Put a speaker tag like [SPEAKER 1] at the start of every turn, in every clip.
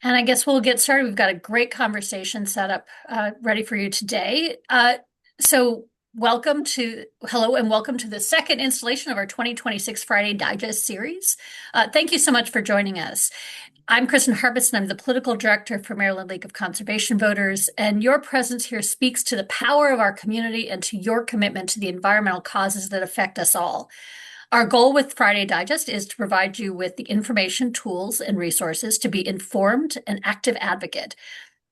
[SPEAKER 1] And I guess we'll get started. We've got a great conversation set up ready for you today. So hello and welcome to the second installation of our 2026 Friday Digest series. Thank you so much for joining us. I'm Kristen Harbison. I'm the political director for Maryland League of Conservation Voters, and your presence here speaks to the power of our community and to your commitment to the environmental causes that affect us all. Our goal with Friday Digest is to provide you with the information, tools, and resources to be informed and active advocate.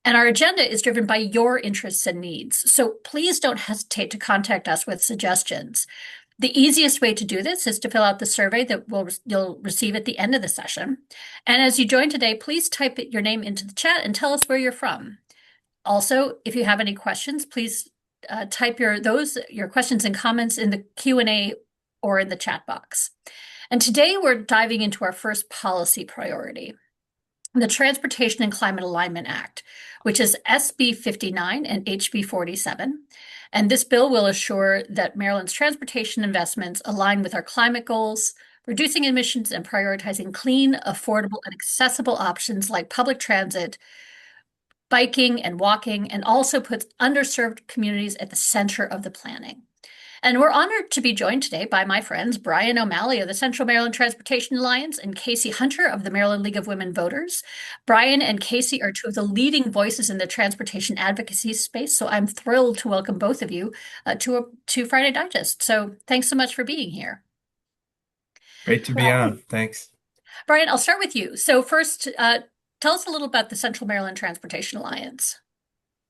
[SPEAKER 1] And our agenda is driven by your interests and needs. So please don't hesitate to contact us with suggestions. The easiest way to do this is to fill out the survey that you'll receive at the end of the session. And as you join today, please type your name into the chat and tell us where you're from. Also, if you have any questions, please type your questions and comments in the Q&A or in the chat box. And today we're diving into our first policy priority, the Transportation and Climate Alignment Act, which is SB 59 and HB 47. And this bill will assure that Maryland's transportation investments align with our climate goals, reducing emissions and prioritizing clean, affordable, and accessible options like public transit, biking, and walking, and also puts underserved communities at the center of the planning. And we're honored to be joined today by my friends Brian O'Malley of the Central Maryland Transportation Alliance and Casey Hunter of the Maryland League of Women Voters. Brian and Casey are two of the leading voices in the transportation advocacy space, so I'm thrilled to welcome both of you to Friday Digest. So thanks so much for being here.
[SPEAKER 2] Great to be on. Thanks.
[SPEAKER 1] Brian, I'll start with you. So first, tell us a little about the Central Maryland Transportation Alliance.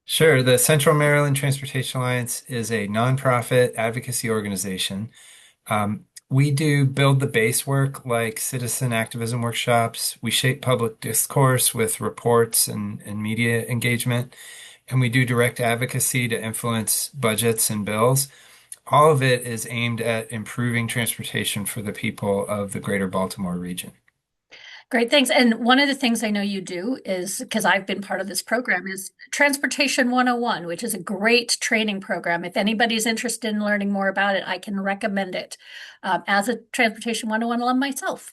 [SPEAKER 2] Sure. The Central Maryland Transportation Alliance is a nonprofit advocacy organization. We do build the base work like citizen activism workshops. We shape public discourse with reports and media engagement. And we do direct advocacy to influence budgets and bills. All of it is aimed at improving transportation for the people of the greater Baltimore region.
[SPEAKER 1] Great, thanks. And one of the things I know you do is, because I've been part of this program, is Transportation 101, which is a great training program. If anybody's interested in learning more about it, I can recommend it as a Transportation 101 alum myself.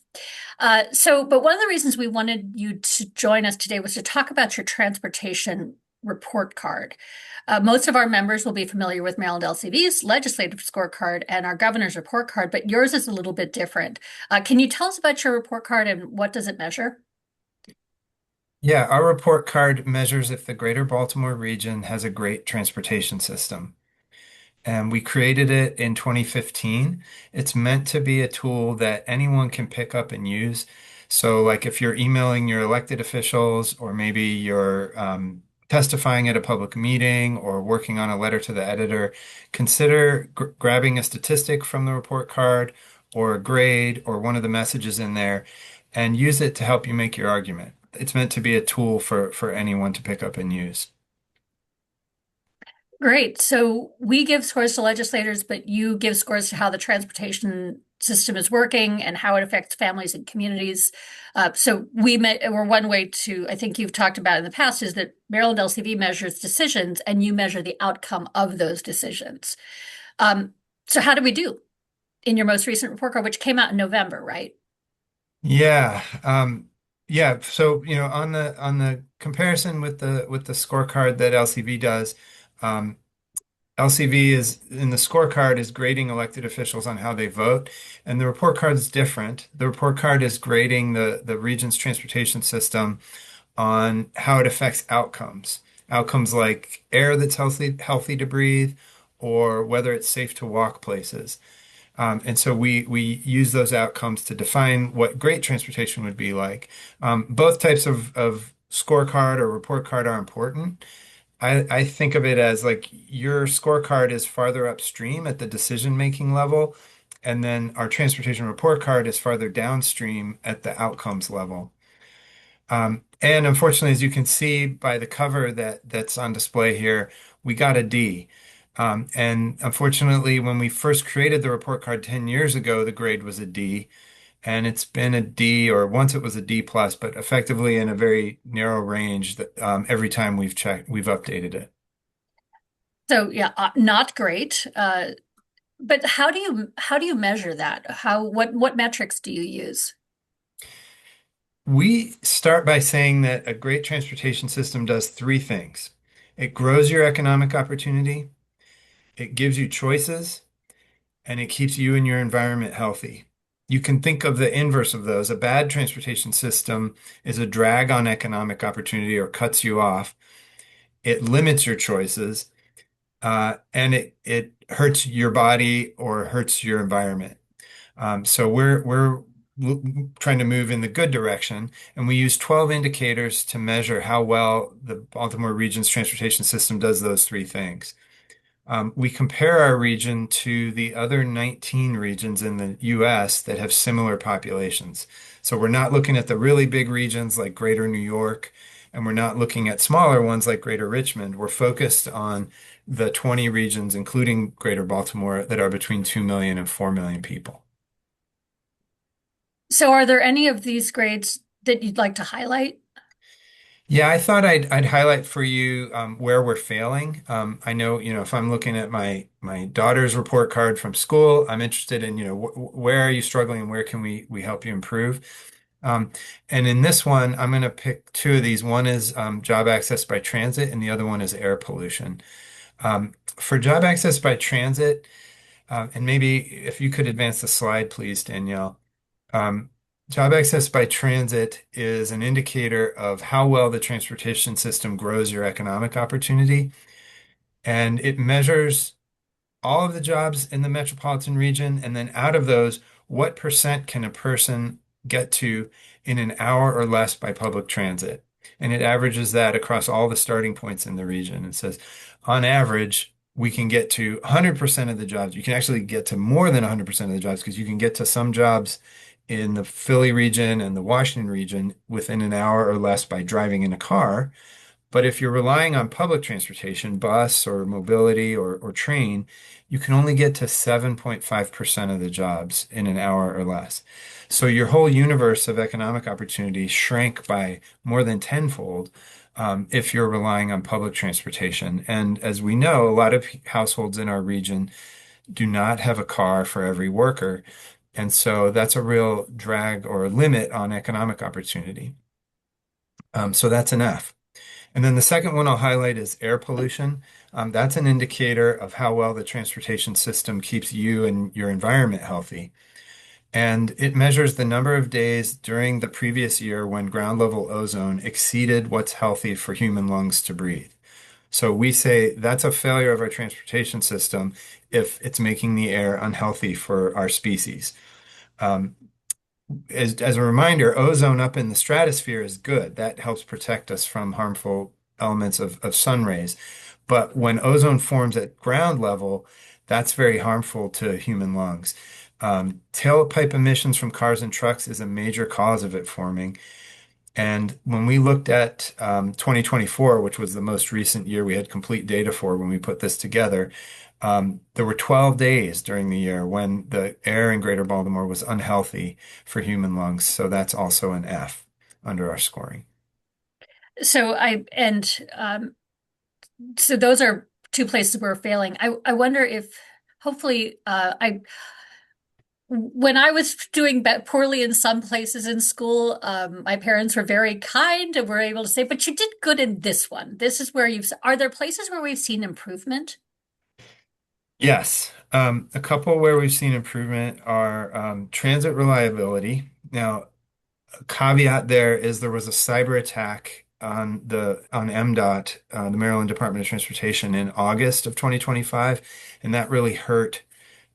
[SPEAKER 1] But one of the reasons we wanted you to join us today was to talk about your transportation report card. Most of our members will be familiar with Maryland LCV's legislative scorecard and our governor's report card, but yours is a little bit different. Can you tell us about your report card and what does it measure?
[SPEAKER 2] Yeah, our report card measures if the greater Baltimore region has a great transportation system. And we created it in 2015. It's meant to be a tool that anyone can pick up and use. So, like if you're emailing your elected officials, or maybe you're testifying at a public meeting or working on a letter to the editor, consider grabbing a statistic from the report card or a grade or one of the messages in there and use it to help you make your argument. It's meant to be a tool for anyone to pick up and use.
[SPEAKER 1] Great. So we give scores to legislators, but you give scores to how the transportation system is working and how it affects families and communities. Or one way to, I think you've talked about in the past, is that Maryland LCV measures decisions and you measure the outcome of those decisions. So how did we do in your most recent report card, which came out in November, right?
[SPEAKER 2] Yeah. Yeah. So, on the comparison with the scorecard that LCV does, um, LCV is in the scorecard is grading elected officials on how they vote, and the report card is different. The report card is grading the region's transportation system on how it affects outcomes. Outcomes like air that's healthy to breathe, or whether it's safe to walk places. And so we use those outcomes to define what great transportation would be like. Both types of scorecard or report card are important. I think of it as like your scorecard is farther upstream at the decision-making level, and then our transportation report card is farther downstream at the outcomes level. And unfortunately, as you can see by the cover that's on display here, we got a D. And unfortunately, when we first created the report card 10 years ago, the grade was a D. And it's been a D, or once it was a D plus, but effectively in a very narrow range that every time we've updated it.
[SPEAKER 1] So yeah, not great. But how do you measure that? What metrics do you use?
[SPEAKER 2] We start by saying that a great transportation system does three things. It grows your economic opportunity, it gives you choices, and it keeps you and your environment healthy. You can think of the inverse of those. A bad transportation system is a drag on economic opportunity or cuts you off. It limits your choices, and it hurts your body or hurts your environment. So we're trying to move in the good direction, and we use 12 indicators to measure how well the Baltimore region's transportation system does those three things. We compare our region to the other 19 regions in the US that have similar populations. So we're not looking at the really big regions like Greater New York, and we're not looking at smaller ones like Greater Richmond. We're focused on the 20 regions, including Greater Baltimore, that are between 2 million and 4 million people.
[SPEAKER 1] So are there any of these grades that you'd like to highlight?
[SPEAKER 2] Yeah, I thought I'd highlight for you where we're failing. I know, if I'm looking at my daughter's report card from school, I'm interested in, where are you struggling and where can we help you improve? Um, and in this one, I'm going to pick two of these. One is job access by transit, and the other one is air pollution. For job access by transit, and maybe if you could advance the slide, please, Danielle. Um, Job access by transit is an indicator of how well the transportation system grows your economic opportunity, and it measures all of the jobs in the metropolitan region, and then out of those, what percent can a person get to in an hour or less by public transit? And it averages that across all the starting points in the region. It says, on average, we can get to 100% of the jobs. You can actually get to more than 100% of the jobs because you can get to some jobs in the Philly region and the Washington region within an hour or less by driving in a car. But if you're relying on public transportation, bus or mobility or train, you can only get to 7.5% of the jobs in an hour or less. So your whole universe of economic opportunity shrank by more than tenfold if you're relying on public transportation. And as we know, a lot of households in our region do not have a car for every worker. And so that's a real drag or a limit on economic opportunity. So that's an F. And then the second one I'll highlight is air pollution. That's an indicator of how well the transportation system keeps you and your environment healthy. And it measures the number of days during the previous year when ground level ozone exceeded what's healthy for human lungs to breathe. So we say that's a failure of our transportation system if it's making the air unhealthy for our species. Um, as a reminder, ozone up in the stratosphere is good. That helps protect us from harmful elements of sun rays. But when ozone forms at ground level, that's very harmful to human lungs. Tailpipe emissions from cars and trucks is a major cause of it forming. And when we looked at 2024, which was the most recent year we had complete data for when we put this together, there were 12 days during the year when the air in Greater Baltimore was unhealthy for human lungs. So that's also an F under our scoring.
[SPEAKER 1] So I and so those are two places where we're failing. I wonder if hopefully I when I was doing poorly in some places in school, my parents were very kind and were able to say, "But you did good in this one. This is where you've." Are there places where we've seen improvement?
[SPEAKER 2] Yes. A couple where we've seen improvement are transit reliability. Now, a caveat there is there was a cyber attack on MDOT, the Maryland Department of Transportation, in August of 2025, and that really hurt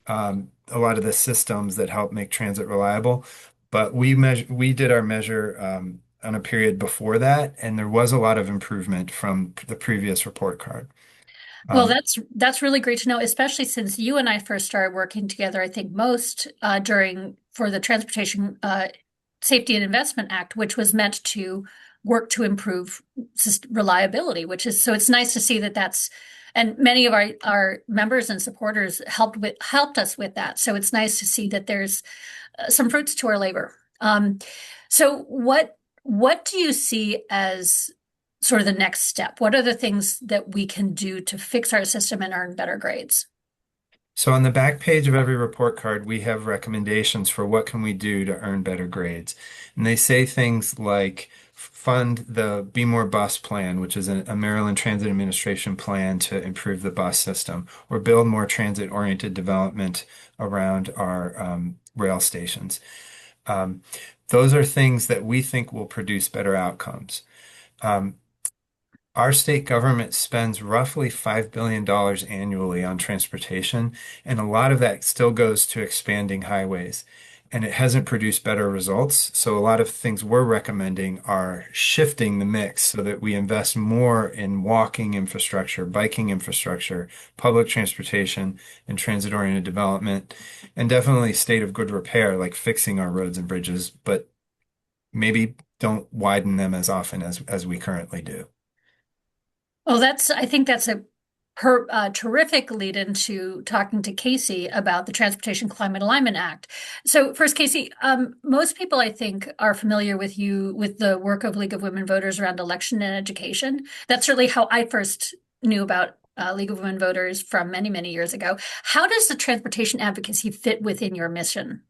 [SPEAKER 2] a lot of the systems that help make transit reliable. But we did our measure on a period before that, and there was a lot of improvement from the previous report card.
[SPEAKER 1] Well,
[SPEAKER 2] Um,
[SPEAKER 1] that's really great to know, especially since you and I first started working together, I think most during for the Transportation Safety and Investment Act, which was meant to work to improve reliability, which is so it's nice to see that that's and many of our members and supporters helped us with that. So it's nice to see that there's some fruits to our labor. So what do you see as sort of the next step? What are the things that we can do to fix our system and earn better grades?
[SPEAKER 2] So on the back page of every report card, we have recommendations for what can we do to earn better grades. And they say things like fund the Be More Bus plan, which is a Maryland Transit Administration plan to improve the bus system, or build more transit-oriented development around our rail stations. Um, those are things that we think will produce better outcomes. Um, our state government spends roughly $5 billion annually on transportation, and a lot of that still goes to expanding highways. And it hasn't produced better results. So a lot of things we're recommending are shifting the mix so that we invest more in walking infrastructure, biking infrastructure, public transportation, and transit-oriented development, and definitely state of good repair, like fixing our roads and bridges, but maybe don't widen them as often as we currently do.
[SPEAKER 1] Well, I think that's a terrific lead into talking to Casey about the Transportation Climate Alignment Act. So first, Casey, most people I think are familiar with you with the work of League of Women Voters around election and education. That's certainly how I first knew about League of Women Voters from many, many years ago. How does the transportation advocacy fit within your mission?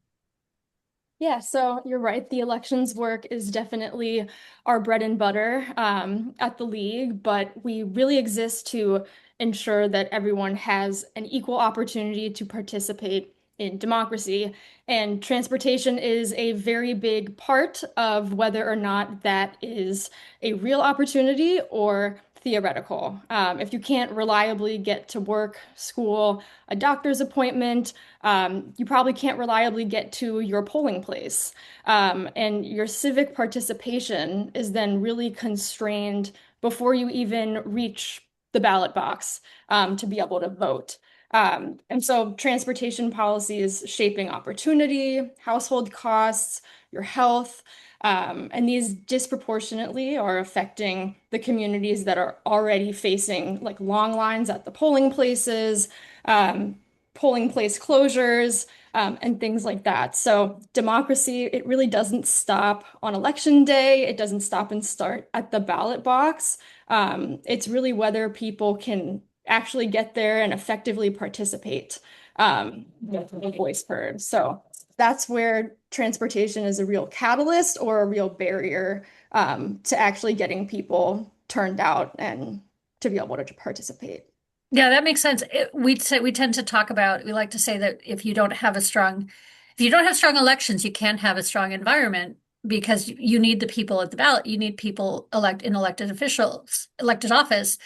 [SPEAKER 3] Yeah, so you're right. The elections work is definitely our bread and butter at the league, but we really exist to ensure that everyone has an equal opportunity to participate in democracy. And transportation is a very big part of whether or not that is a real opportunity or theoretical. If you can't reliably get to work, school, a doctor's appointment, you probably can't reliably get to your polling place. And your civic participation is then really constrained before you even reach the ballot box to be able to vote. And so transportation policy is shaping opportunity, household costs, your health, and these disproportionately are affecting the communities that are already facing like long lines at the polling places, um, polling place closures, and things like that. So democracy, it really doesn't stop on election day. It doesn't stop and start at the ballot box. It's really whether people can actually get there and effectively participate with a voice heard. So that's where transportation is a real catalyst or a real barrier to actually getting people turned out and to be able to participate.
[SPEAKER 1] Yeah, that makes sense. We tend to talk about, we like to say that if you don't have strong elections, you can't have a strong environment because you need the people at the ballot. You need people in elected officials, elected office.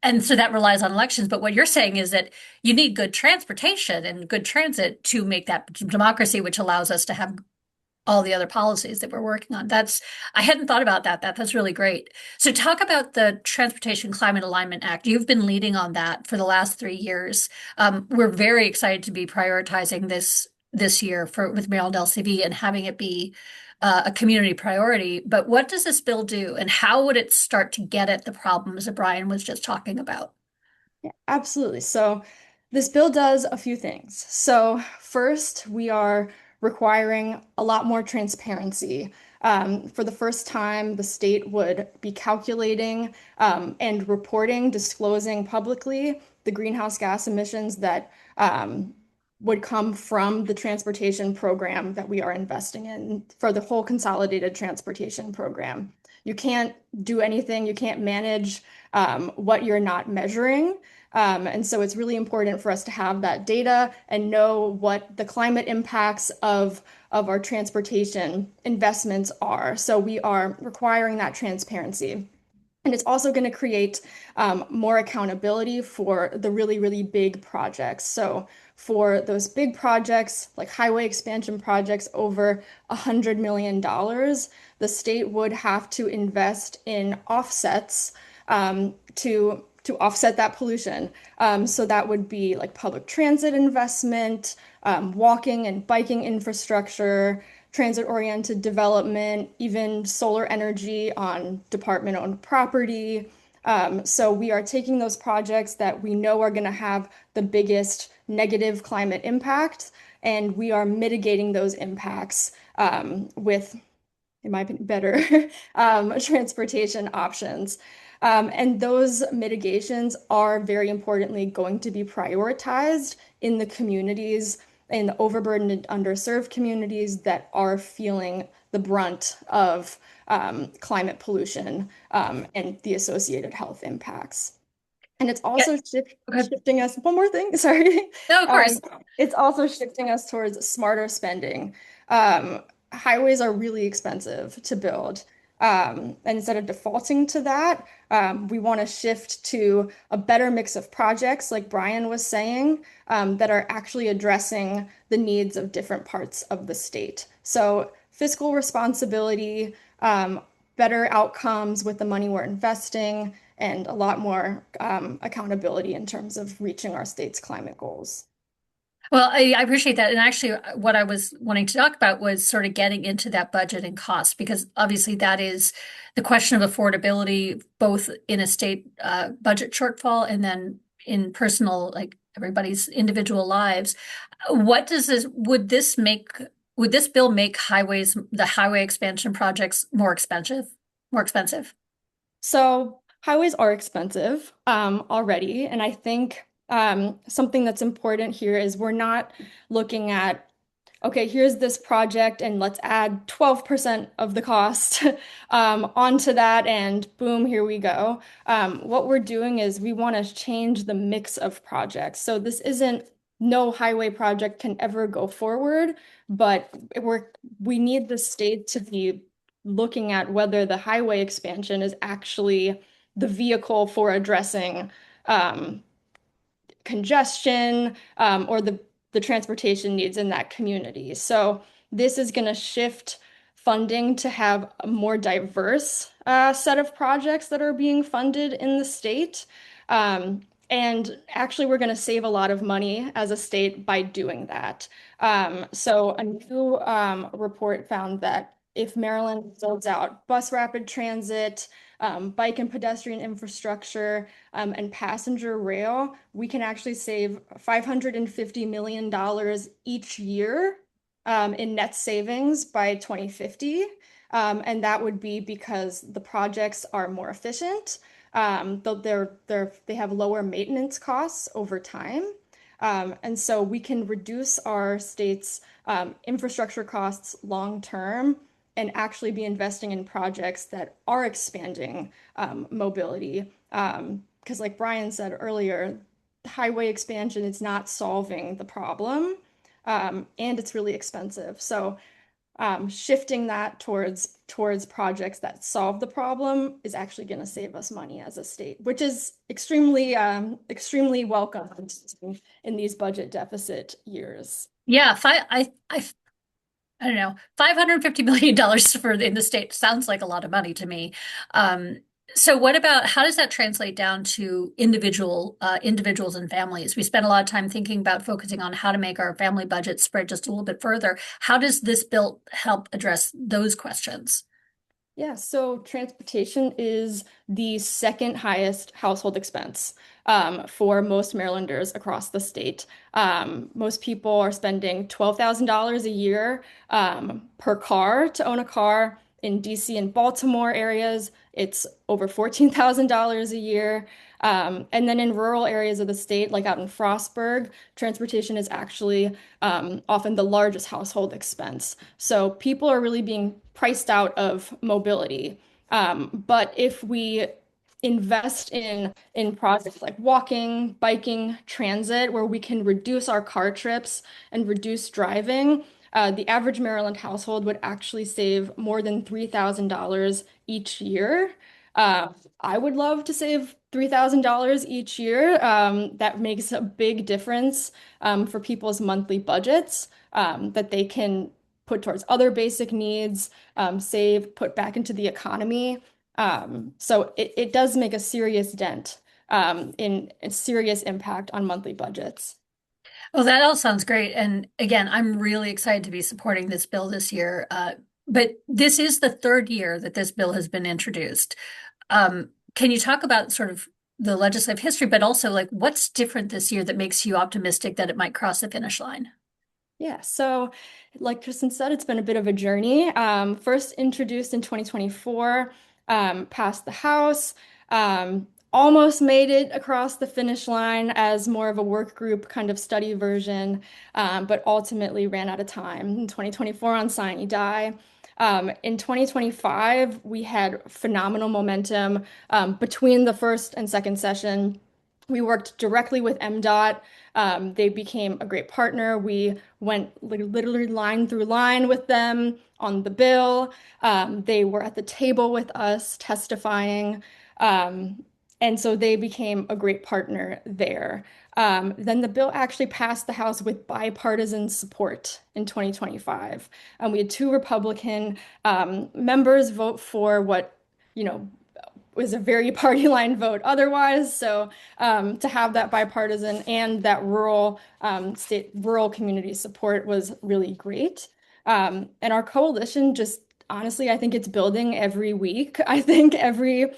[SPEAKER 1] And so that relies on elections. But what you're saying is that you need good transportation and good transit to make that democracy, which allows us to have all the other policies that we're working on. I hadn't thought about that. That's really great. So talk about the Transportation Climate Alignment Act. You've been leading on that for the last 3 years. We're very excited to be prioritizing this year with Maryland LCV and having it be a community priority. But what does this bill do, and how would it start to get at the problems that Brian was just talking about?
[SPEAKER 3] Yeah, absolutely. So this bill does a few things. So first, we are requiring a lot more transparency. For the first time, the state would be calculating and reporting, disclosing publicly the greenhouse gas emissions that would come from the transportation program that we are investing in for the whole consolidated transportation program. You can't do anything, you can't manage what you're not measuring. And so it's really important for us to have that data and know what the climate impacts of our transportation investments are. So we are requiring that transparency. And it's also going to create more accountability for the really, really big projects. So for those big projects, like highway expansion projects over $100 million, the state would have to invest in offsets to offset that pollution. So that would be like public transit investment, walking and biking infrastructure, transit-oriented development, even solar energy on department-owned property. So we are taking those projects that we know are going to have the biggest negative climate impact, and we are mitigating those impacts with, in my opinion, better transportation options. And those mitigations are very importantly going to be prioritized in the communities, in the overburdened and underserved communities that are feeling the brunt of climate pollution and the associated health impacts. And it's
[SPEAKER 1] Yeah.
[SPEAKER 3] also
[SPEAKER 1] Okay.
[SPEAKER 3] shifting us, one more thing, sorry.
[SPEAKER 1] No, of
[SPEAKER 3] Um,
[SPEAKER 1] course.
[SPEAKER 3] it's also shifting us towards smarter spending. Um, Highways are really expensive to build. And instead of defaulting to that, we want to shift to a better mix of projects, like Brian was saying, that are actually addressing the needs of different parts of the state. So fiscal responsibility, better outcomes with the money we're investing, and a lot more accountability in terms of reaching our state's climate goals.
[SPEAKER 1] Well, I appreciate that. And actually, what I was wanting to talk about was sort of getting into that budget and cost, because obviously that is the question of affordability, both in a state budget shortfall and then in personal, like everybody's individual lives. What does this, would this bill make the highway expansion projects more expensive? More expensive?
[SPEAKER 3] So highways are expensive already, and I think something that's important here is we're not looking at, okay, here's this project and let's add 12% of the cost onto that and boom, here we go. What we're doing is we want to change the mix of projects. So this isn't no highway project can ever go forward, but we need the state to be looking at whether the highway expansion is actually the vehicle for addressing um, congestion or the transportation needs in that community. So this is going to shift funding to have a more diverse set of projects that are being funded in the state. And actually, we're going to save a lot of money as a state by doing that. So a new report found that if Maryland builds out bus rapid transit, bike and pedestrian infrastructure, and passenger rail, we can actually save $550 million each year in net savings by 2050. And that would be because the projects are more efficient, though they have lower maintenance costs over time. And so we can reduce our state's infrastructure costs long term and actually be investing in projects that are expanding mobility. Because, like Brian said earlier, highway expansion is not solving the problem, and it's really expensive. So, shifting that towards projects that solve the problem is actually going to save us money as a state, which is extremely welcome in these budget deficit years.
[SPEAKER 1] Yeah, I don't know, $550 million for in the state sounds like a lot of money to me. Um, so what about how does that translate down to individuals and families? We spend a lot of time thinking about focusing on how to make our family budget spread just a little bit further. How does this bill help address those questions?
[SPEAKER 3] Yeah, so transportation is the second highest household expense for most Marylanders across the state. Most people are spending $12,000 a year per car to own a car. In DC and Baltimore areas, it's over $14,000 a year. And then in rural areas of the state, like out in Frostburg, transportation is actually often the largest household expense. So people are really being priced out of mobility. But if we invest in projects like walking, biking, transit, where we can reduce our car trips and reduce driving, the average Maryland household would actually save more than $3,000 each year. Uh, I would love to save $3,000 each year. That makes a big difference for people's monthly budgets that they can put towards other basic needs, save, put back into the economy. So it does make a serious dent in a serious impact on monthly budgets.
[SPEAKER 1] Well, that all sounds great. And again, I'm really excited to be supporting this bill this year. But this is the third year that this bill has been introduced. Can you talk about sort of the legislative history, but also like what's different this year that makes you optimistic that it might cross the finish line?
[SPEAKER 3] Yeah, so like Kristen said, it's been a bit of a journey. First introduced in 2024, passed the House, Almost made it across the finish line as more of a work group kind of study version, but ultimately ran out of time in 2024 on Sine Die. In 2025, we had phenomenal momentum between the first and second session. We worked directly with MDOT. They became a great partner. We went literally line through line with them on the bill. They were at the table with us testifying. Um, and so they became a great partner there. Then the bill actually passed the House with bipartisan support in 2025. We had two Republican members vote for what, you know, was a very party line vote otherwise. So to have that bipartisan and that rural community support was really great. And our coalition just honestly, I think it's building every week. I think every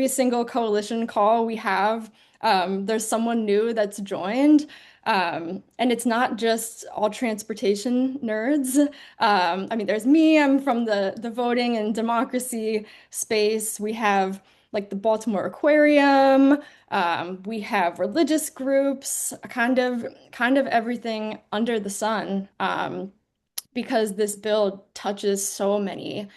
[SPEAKER 3] single coalition call we have, there's someone new that's joined. And it's not just all transportation nerds. I mean, there's me, I'm from the voting and democracy space. We have like the Baltimore Aquarium. We have religious groups, kind of everything under the sun. Because this bill touches so many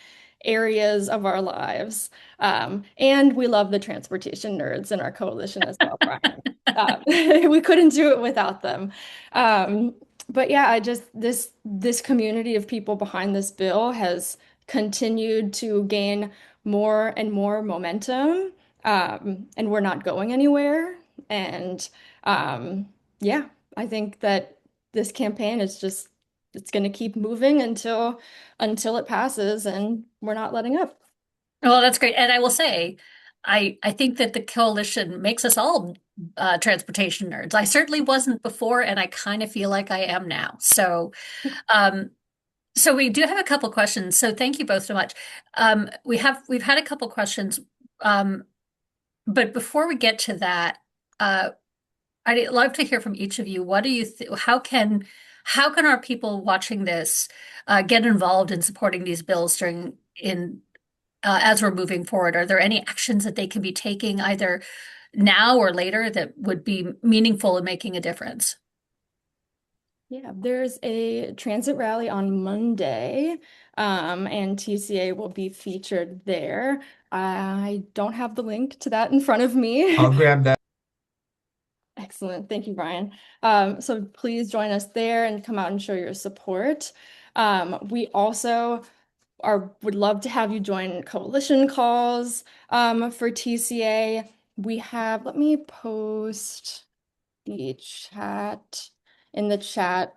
[SPEAKER 3] areas of our lives. And we love the transportation nerds in our coalition as well, Brian. We couldn't do it without them. But yeah, I just this community of people behind this bill has continued to gain more and more momentum, and we're not going anywhere. And yeah, I think that this campaign is just it's going to keep moving until it passes, and we're not letting up.
[SPEAKER 1] Well, that's great. And I will say, I think that the coalition makes us all transportation nerds. I certainly wasn't before, and I kind of feel like I am now. Um, so we do have a couple questions. So thank you both so much. We've had a couple questions, um, but before we get to that, uh, I'd love to hear from each of you. What do you th how can our people watching this get involved in supporting these bills during in as we're moving forward? Are there any actions that they can be taking either now or later that would be meaningful in making a difference?
[SPEAKER 3] Yeah, there's a transit rally on Monday, and TCA will be featured there. I don't have the link to that in front of me.
[SPEAKER 2] I'll grab that.
[SPEAKER 3] Excellent. Thank you, Brian. So please join us there and come out and show your support. We also would love to have you join coalition calls for TCA. We have, let me post the chat in the chat.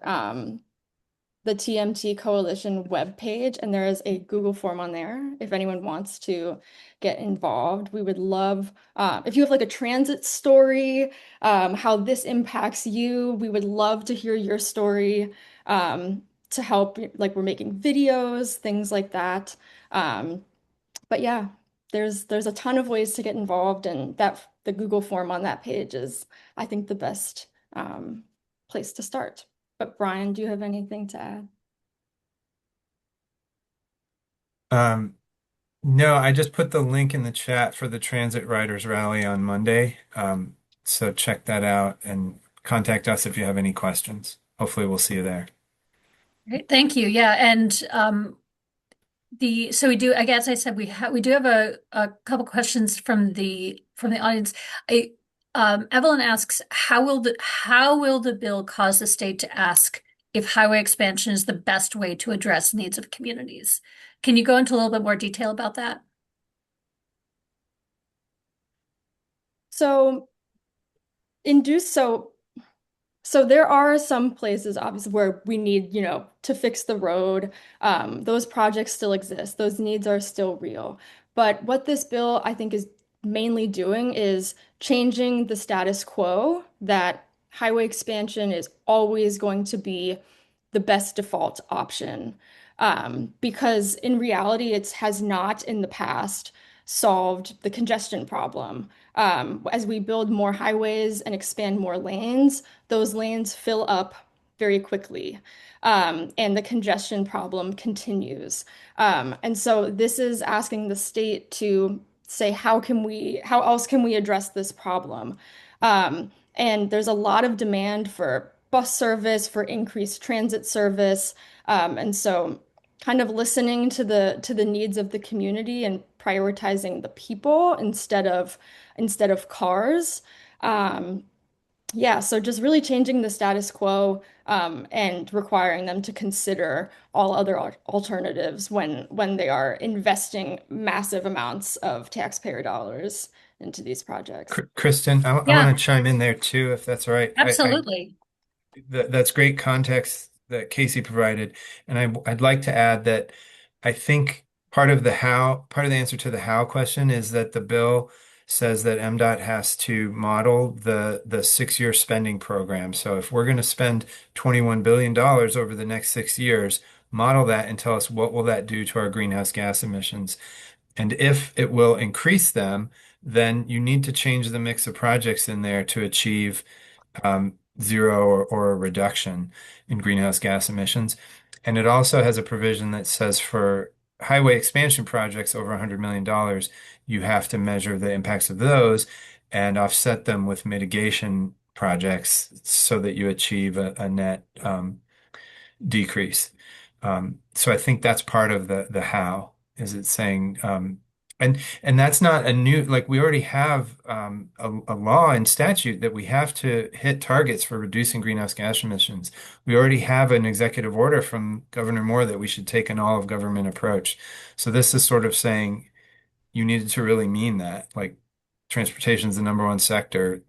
[SPEAKER 3] The TMT Coalition webpage, and there is a Google form on there if anyone wants to get involved. We would love if you have like a transit story, how this impacts you. We would love to hear your story to help. Like we're making videos, things like that. Um, but yeah, there's a ton of ways to get involved, and that the Google form on that page is, I think, the best place to start. But Brian, do you have anything to add?
[SPEAKER 2] Um, no, I just put the link in the chat for the Transit Riders Rally on Monday. So check that out and contact us if you have any questions. Hopefully we'll see you there.
[SPEAKER 1] Great, thank you. Yeah, and the so we do. I guess I said we do have a couple questions from the audience. Evelyn asks, how will the bill cause the state to ask if highway expansion is the best way to address needs of communities? Can you go into a little bit more detail about that?
[SPEAKER 3] So induce so so there are some places obviously where we need, to fix the road. Those projects still exist. Those needs are still real. But what this bill I think is mainly doing is changing the status quo that highway expansion is always going to be the best default option. Because in reality, it has not in the past solved the congestion problem. As we build more highways and expand more lanes, those lanes fill up very quickly. And the congestion problem continues. And so this is asking the state to say, how else can we address this problem? And there's a lot of demand for bus service, for increased transit service. And so kind of listening to the needs of the community and prioritizing the people instead of cars. Um, yeah, so just really changing the status quo and requiring them to consider all other alternatives when they are investing massive amounts of taxpayer dollars into these projects.
[SPEAKER 2] Kristen, I
[SPEAKER 1] Yeah,
[SPEAKER 2] want to chime in there too, if that's all right.
[SPEAKER 1] absolutely.
[SPEAKER 2] That's great context that Casey provided. And I'd like to add that I think part of the answer to the how question is that the bill says that MDOT has to model the 6-year spending program. So if we're going to spend $21 billion over the next 6 years, model that and tell us what will that do to our greenhouse gas emissions. And if it will increase them, then you need to change the mix of projects in there to achieve zero or a reduction in greenhouse gas emissions. And it also has a provision that says for highway expansion projects over $100 million, you have to measure the impacts of those and offset them with mitigation projects so that you achieve a net decrease. So I think that's part of the how is it saying and that's not a new like we already have a law and statute that we have to hit targets for reducing greenhouse gas emissions. We already have an executive order from Governor Moore that we should take an all of government approach. So this is sort of saying you needed to really mean that. Like transportation is the number one sector.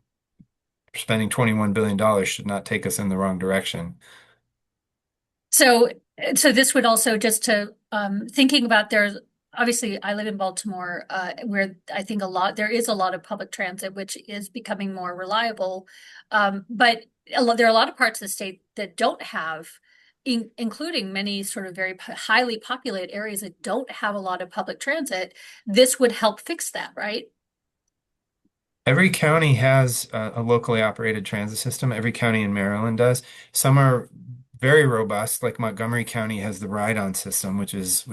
[SPEAKER 2] Spending $21 billion should not take us in the wrong direction.
[SPEAKER 1] So, so this would also just to thinking about there's obviously I live in Baltimore, where I think there is a lot of public transit, which is becoming more reliable. But there are a lot of parts of the state that don't have, including many sort of very highly populated areas that don't have a lot of public transit. This would help fix that, right?
[SPEAKER 2] Every county has a locally operated transit system. Every county in Maryland does. Some are very robust, like Montgomery County has the ride-on system, which is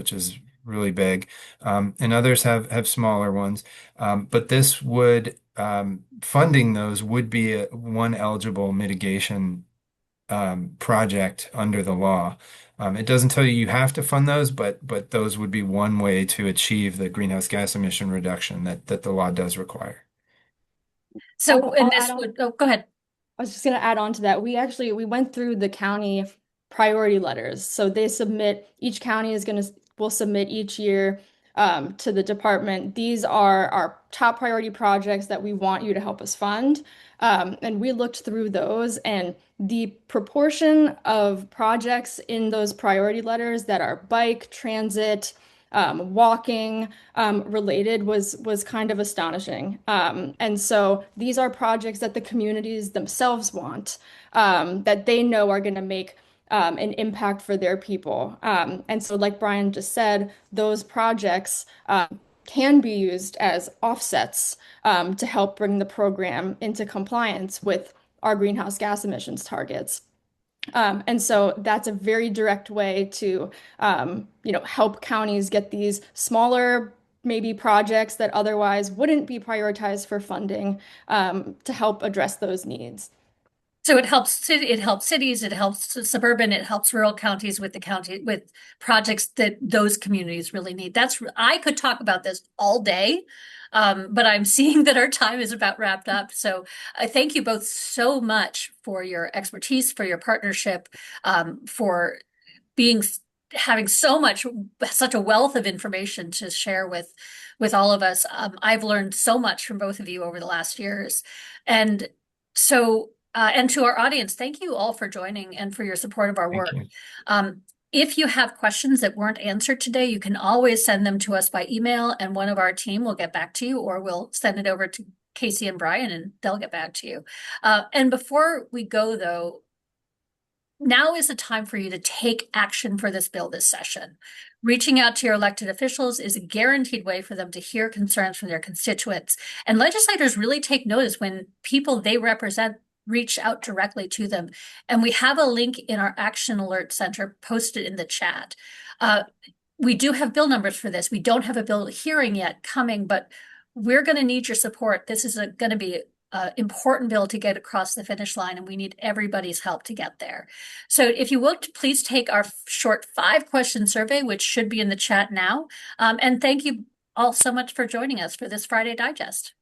[SPEAKER 2] really big, and others have smaller ones. But this would funding those would be one eligible mitigation project under the law. It doesn't tell you you have to fund those, but those would be one way to achieve the greenhouse gas emission reduction that the law does require.
[SPEAKER 1] So, and
[SPEAKER 3] I'll
[SPEAKER 1] this
[SPEAKER 3] add on.
[SPEAKER 1] would, oh, go ahead.
[SPEAKER 3] I was just going to add on to that. We went through the county priority letters. So each county will submit each year to the department. These are our top priority projects that we want you to help us fund. And we looked through those, and the proportion of projects in those priority letters that are bike, transit, walking related was kind of astonishing. And so these are projects that the communities themselves want, that they know are going to make an impact for their people. And so, like Brian just said, those projects can be used as offsets to help bring the program into compliance with our greenhouse gas emissions targets. And so that's a very direct way to, help counties get these smaller, maybe projects that otherwise wouldn't be prioritized for funding, to help address those needs.
[SPEAKER 1] So it helps cities, it helps suburban, it helps rural counties with with projects that those communities really need. I could talk about this all day, but I'm seeing that our time is about wrapped up. So I thank you both so much for your expertise, for your partnership, for being having such a wealth of information to share with all of us. I've learned so much from both of you over the last years, and so. And to our audience, thank you all for joining and for your support of our
[SPEAKER 2] Thank
[SPEAKER 1] work.
[SPEAKER 2] you.
[SPEAKER 1] If you have questions that weren't answered today, you can always send them to us by email, and one of our team will get back to you, or we'll send it over to Casey and Brian, and they'll get back to you. And before we go, though, now is the time for you to take action for this bill this session. Reaching out to your elected officials is a guaranteed way for them to hear concerns from their constituents. And legislators really take notice when people they represent reach out directly to them. And we have a link in our Action Alert Center posted in the chat. We do have bill numbers for this. We don't have a bill hearing yet coming, but we're going to need your support. This is going to be an important bill to get across the finish line, and we need everybody's help to get there. So if you would, please take our short 5-question survey, which should be in the chat now. And thank you all so much for joining us for this Friday Digest.